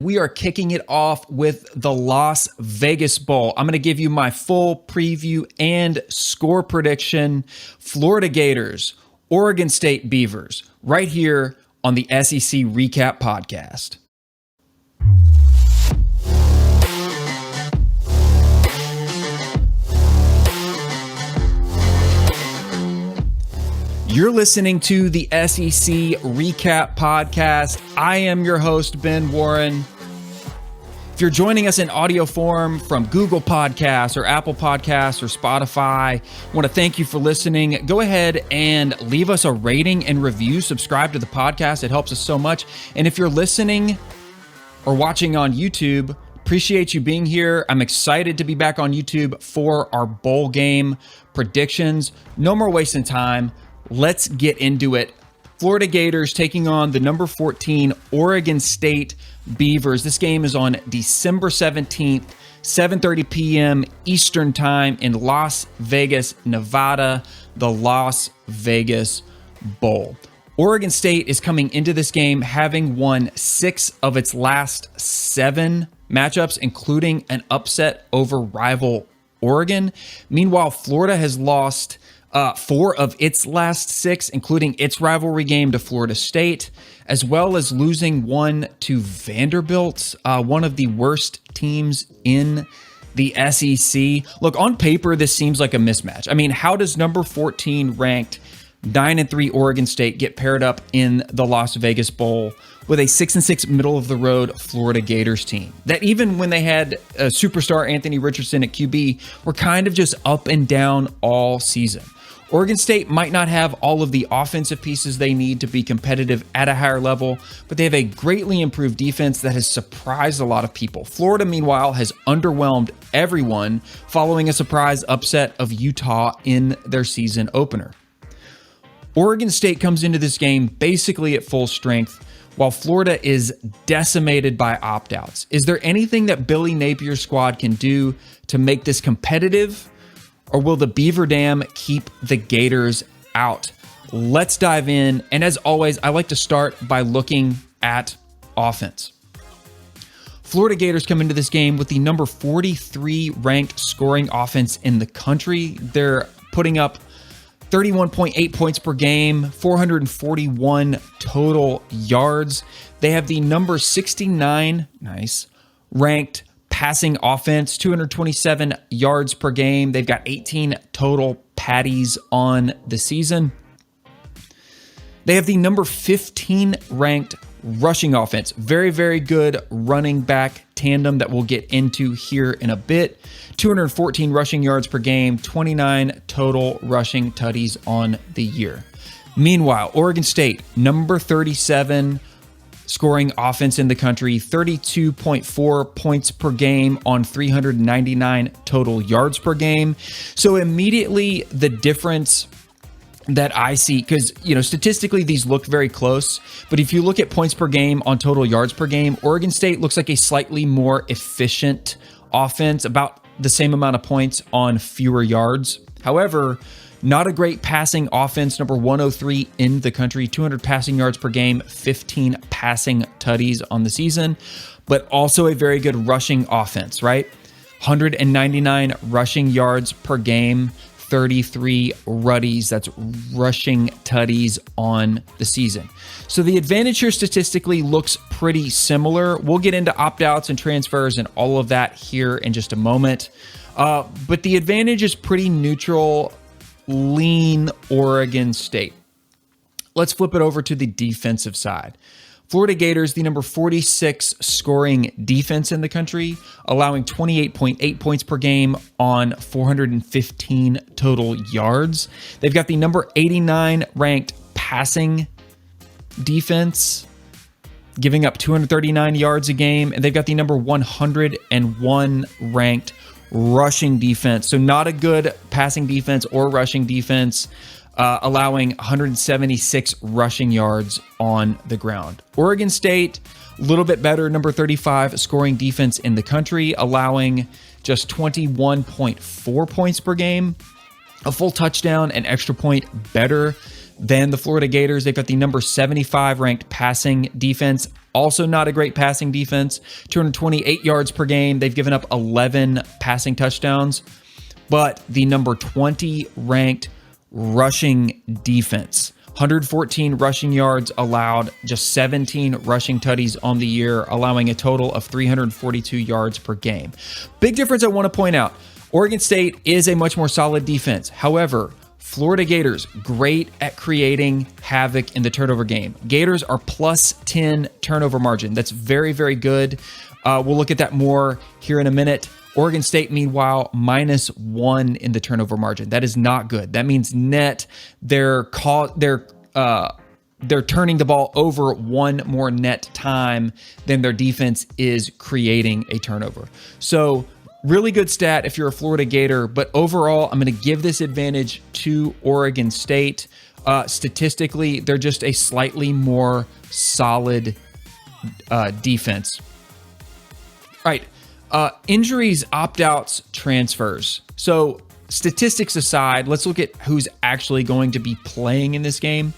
We are kicking it off with the Las Vegas Bowl. I'm going to give you my full preview and score prediction. Florida Gators, Oregon State Beavers, right here on the SEC Recap Podcast. You're listening to the SEC Recap Podcast. I am your host, Ben Warren. If you're joining us in audio form from Google Podcasts or Apple Podcasts or Spotify, I want to thank you for listening. Go ahead and leave us a rating and review. Subscribe to the podcast. It helps us so much. And if you're listening or watching on YouTube, appreciate you being here. I'm excited to be back on YouTube for our bowl game predictions. No more wasting time. Let's get into it. Florida Gators taking on the number 14 Oregon State Beavers. This game is on December 17th, 7:30 p.m. Eastern Time in Las Vegas, Nevada, the Las Vegas Bowl. Oregon State is coming into this game having won 6 of its last 7 matchups, including an upset over rival Oregon. Meanwhile, Florida has lost 4 of its last 6, including its rivalry game to Florida State, as well as losing 1 to Vanderbilt, one of the worst teams in the SEC. Look, on paper, this seems like a mismatch. I mean, how does number 14 ranked 9-3 Oregon State get paired up in the Las Vegas Bowl with a 6-6 middle-of-the-road Florida Gators team that, even when they had superstar Anthony Richardson at QB, were kind of just up and down all season? Oregon State might not have all of the offensive pieces they need to be competitive at a higher level, but they have a greatly improved defense that has surprised a lot of people. Florida, meanwhile, has underwhelmed everyone following a surprise upset of Utah in their season opener. Oregon State comes into this game basically at full strength, while Florida is decimated by opt-outs. Is there anything that Billy Napier's squad can do to make this competitive? Or will the Beaver Dam keep the Gators out? Let's dive in. And as always, I like to start by looking at offense. Florida Gators come into this game with the number 43 ranked scoring offense in the country. They're putting up 31.8 points per game, 441 total yards. They have the number 69, ranked passing offense, 227 yards per game. They've got 18 total patties on the season. They have the number 15 ranked rushing offense. Very, very good running back tandem that we'll get into here in a bit. 214 rushing yards per game, 29 total rushing tutties on the year. Meanwhile, Oregon State, number 37 scoring offense in the country, 32.4 points per game on 399 total yards per game. So immediately the difference that I see, because, statistically these look very close, but if you look at points per game on total yards per game, Oregon State looks like a slightly more efficient offense, about the same amount of points on fewer yards. However, not a great passing offense, number 103 in the country, 200 passing yards per game, 15 passing tutties on the season, but also a very good rushing offense, right? 199 rushing yards per game, 33 ruddies, that's rushing tutties on the season. So the advantage here statistically looks pretty similar. We'll get into opt-outs and transfers and all of that here in just a moment. But the advantage is pretty neutral, lean Oregon State. Let's flip it over to the defensive side. Florida Gators, the number 46 scoring defense in the country, allowing 28.8 points per game on 415 total yards. They've got the number 89 ranked passing defense, giving up 239 yards a game, and they've got the number 101 ranked rushing defense. So not a good passing defense or rushing defense, allowing 176 rushing yards on the ground. Oregon State, a little bit better, number 35 scoring defense in the country, allowing just 21.4 points per game, a full touchdown, an extra point better than the Florida Gators. They've got the number 75 ranked passing defense, also not a great passing defense. 228 yards per game. They've given up 11 passing touchdowns, but the number 20 ranked rushing defense. 114 rushing yards allowed, just 17 rushing tutties on the year, allowing a total of 342 yards per game. Big difference I want to point out. Oregon State is a much more solid defense. However, Florida Gators, great at creating havoc in the turnover game. Gators are plus 10 turnover margin. That's very, very good. We'll look at that more here in a minute. Oregon State, meanwhile, -1 in the turnover margin. That is not good. That means net they're turning the ball over one more net time than their defense is creating a turnover. So really good stat if you're a Florida Gator, but overall, I'm going to give this advantage to Oregon State. Statistically, they're just a slightly more solid defense. All right. Injuries, opt-outs, transfers. So statistics aside, let's look at who's actually going to be playing in this game.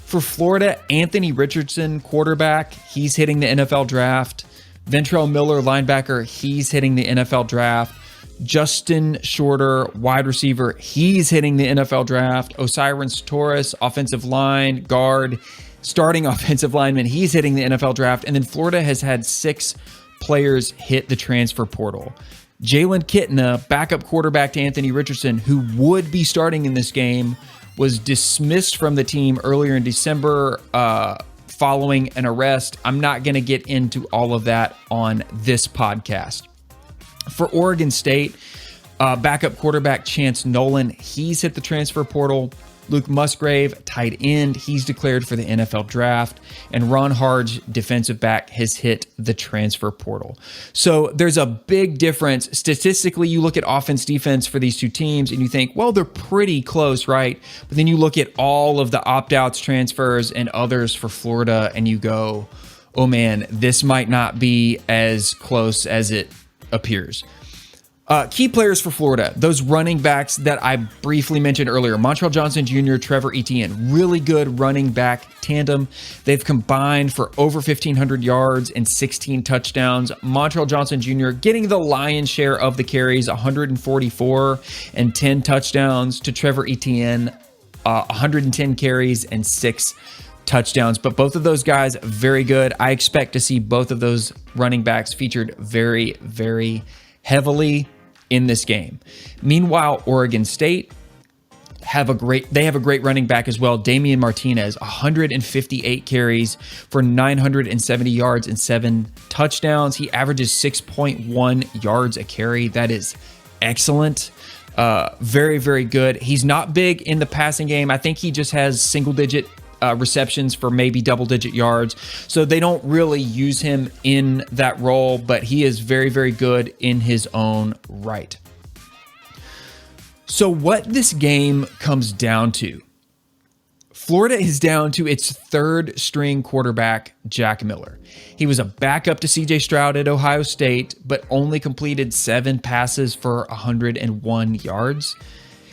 For Florida, Anthony Richardson, quarterback, he's hitting the NFL draft. Ventrell Miller, linebacker, he's hitting the NFL draft. Justin Shorter, wide receiver, he's hitting the NFL draft. Osiris Torres, offensive line, guard, starting offensive lineman, he's hitting the NFL draft. And then Florida has had 6 players hit the transfer portal. Jalen Kitna, backup quarterback to Anthony Richardson, who would be starting in this game, was dismissed from the team earlier in December following an arrest. I'm not going to get into all of that on this podcast. For Oregon State, backup quarterback Chance Nolan, he's hit the transfer portal. Luke Musgrave, tight end, he's declared for the NFL draft. And Ron Harge, defensive back, has hit the transfer portal. So there's a big difference. Statistically, you look at offense, defense for these two teams, and you think, well, they're pretty close, right? But then you look at all of the opt-outs, transfers, and others for Florida, and you go, oh man, this might not be as close as it appears. Key players for Florida, those running backs that I briefly mentioned earlier, Montrell Johnson Jr., Trevor Etienne, really good running back tandem. They've combined for over 1,500 yards and 16 touchdowns. Montrell Johnson Jr. getting the lion's share of the carries, 144 and 10 touchdowns, to Trevor Etienne, 110 carries and 6 touchdowns. But both of those guys, very good. I expect to see both of those running backs featured very, very heavily in this game. Meanwhile, Oregon State have a great running back as well. Damian Martinez, 158 carries for 970 yards and 7 touchdowns. He averages 6.1 yards a carry. That is excellent. Very, very good. He's not big in the passing game. I think he just has single-digit receptions for maybe double-digit yards. So they don't really use him in that role, but he is very, very good in his own right. So what this game comes down to, Florida is down to its third string quarterback, Jack Miller. He was a backup to CJ Stroud at Ohio State, but only completed 7 passes for 101 yards.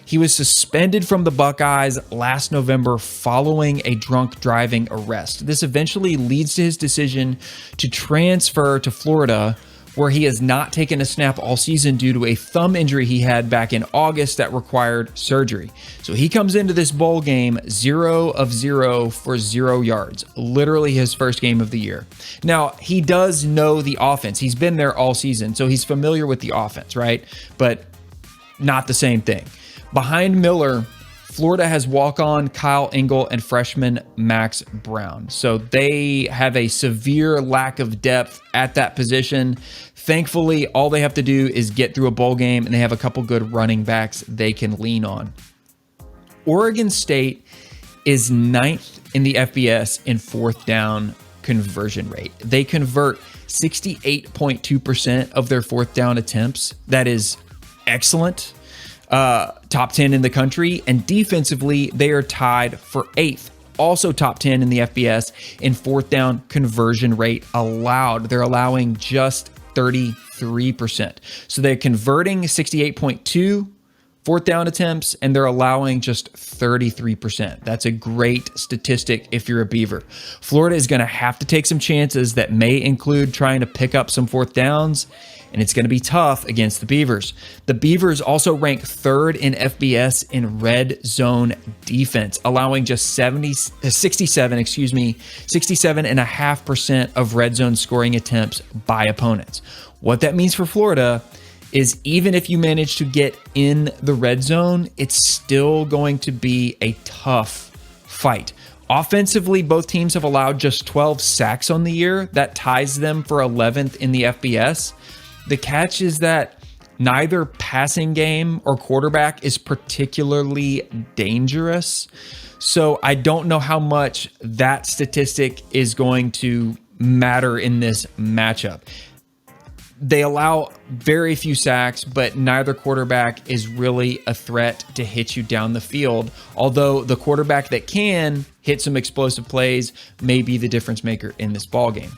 He was suspended from the Buckeyes last November following a drunk driving arrest. This eventually leads to his decision to transfer to Florida, where he has not taken a snap all season due to a thumb injury he had back in August that required surgery. So he comes into this bowl game 0 of 0 for 0 yards, literally his first game of the year. Now, he does know the offense. He's been there all season, so he's familiar with the offense, right? But not the same thing. Behind Miller, Florida has walk-on Kyle Engel and freshman Max Brown. So they have a severe lack of depth at that position. Thankfully, all they have to do is get through a bowl game, and they have a couple good running backs they can lean on. Oregon State is 9th in the FBS in 4th down conversion rate. They convert 68.2% of their 4th down attempts. That is excellent. Top 10 in the country, and defensively, they are tied for 8th. Also top 10 in the FBS in 4th down conversion rate allowed. They're allowing just 33%. So they're converting 68.2 fourth down attempts, and they're allowing just 33%. That's a great statistic if you're a Beaver. Florida is going to have to take some chances that may include trying to pick up some fourth downs, and it's going to be tough against the Beavers. The Beavers also rank third in FBS in red zone defense, allowing just 67.5% of red zone scoring attempts by opponents. What that means for Florida is even if you manage to get in the red zone, it's still going to be a tough fight. Offensively, both teams have allowed just 12 sacks on the year. That ties them for 11th in the FBS. The catch is that neither passing game or quarterback is particularly dangerous. So I don't know how much that statistic is going to matter in this matchup. They allow very few sacks, but neither quarterback is really a threat to hit you down the field. Although the quarterback that can hit some explosive plays may be the difference maker in this ballgame.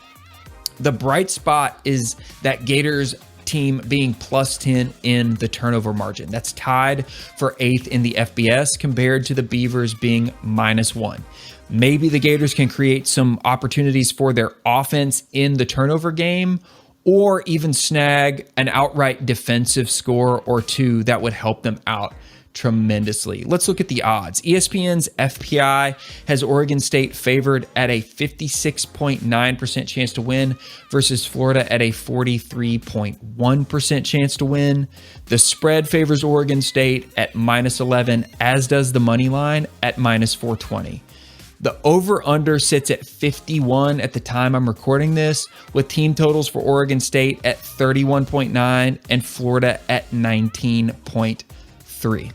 The bright spot is that Gators team being plus 10 in the turnover margin. That's tied for 8th in the FBS compared to the Beavers being -1. Maybe the Gators can create some opportunities for their offense in the turnover game, or even snag an outright defensive score or two that would help them out tremendously. Let's look at the odds. ESPN's FPI has Oregon State favored at a 56.9% chance to win versus Florida at a 43.1% chance to win. The spread favors Oregon State at -11, as does the money line at -420. The over-under sits at 51 at the time I'm recording this, with team totals for Oregon State at 31.9 and Florida at 19.3.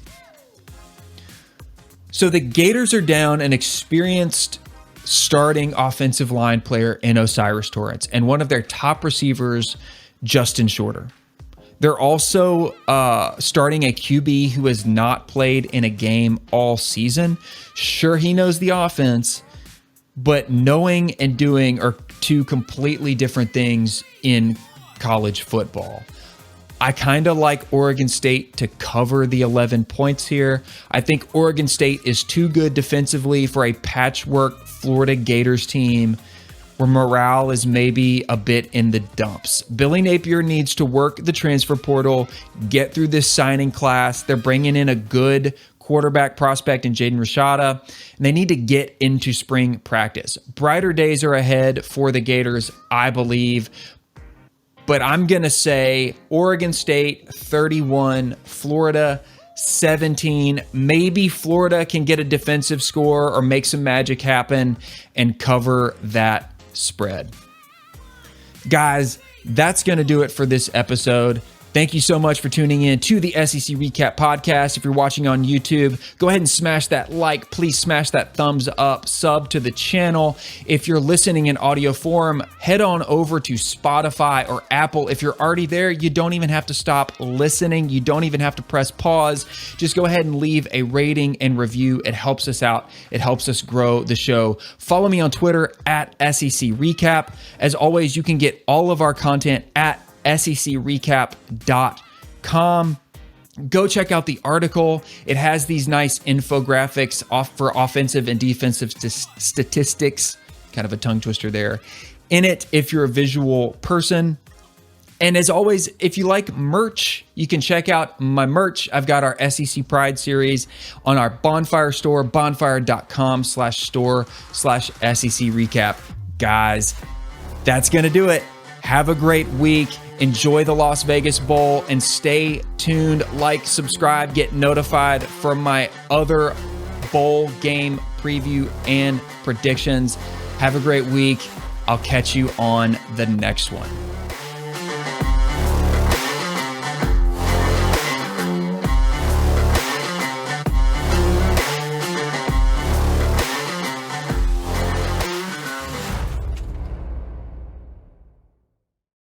So the Gators are down an experienced starting offensive line player in Osiris Torrance and one of their top receivers, Justin Shorter. They're also starting a QB who has not played in a game all season. Sure, he knows the offense, but knowing and doing are two completely different things in college football. I kind of like Oregon State to cover the 11 points here. I think Oregon State is too good defensively for a patchwork Florida Gators team where morale is maybe a bit in the dumps. Billy Napier needs to work the transfer portal, get through this signing class. They're bringing in a good quarterback prospect in Jaden Rashada, and they need to get into spring practice. Brighter days are ahead for the Gators, I believe. But I'm going to say Oregon State 31, Florida 17. Maybe Florida can get a defensive score or make some magic happen and cover that spread. Guys, that's going to do it for this episode. Thank you so much for tuning in to the SEC Recap Podcast. If you're watching on YouTube, go ahead and smash that like. Please smash that thumbs up, sub to the channel. If you're listening in audio form, head on over to Spotify or Apple. If you're already there, you don't even have to stop listening. You don't even have to press pause. Just go ahead and leave a rating and review. It helps us out. It helps us grow the show. Follow me on Twitter at SEC Recap. As always, you can get all of our content at secrecap.com. Go check out the article. It has these nice infographics for offensive and defensive statistics. Kind of a tongue twister there. In it, if you're a visual person. And as always, if you like merch, you can check out my merch. I've got our SEC Pride series on our Bonfire store, bonfire.com/store/SEC Recap. Guys, that's going to do it. Have a great week. Enjoy the Las Vegas Bowl and stay tuned. Like, subscribe, get notified from my other bowl game preview and predictions. Have a great week. I'll catch you on the next one.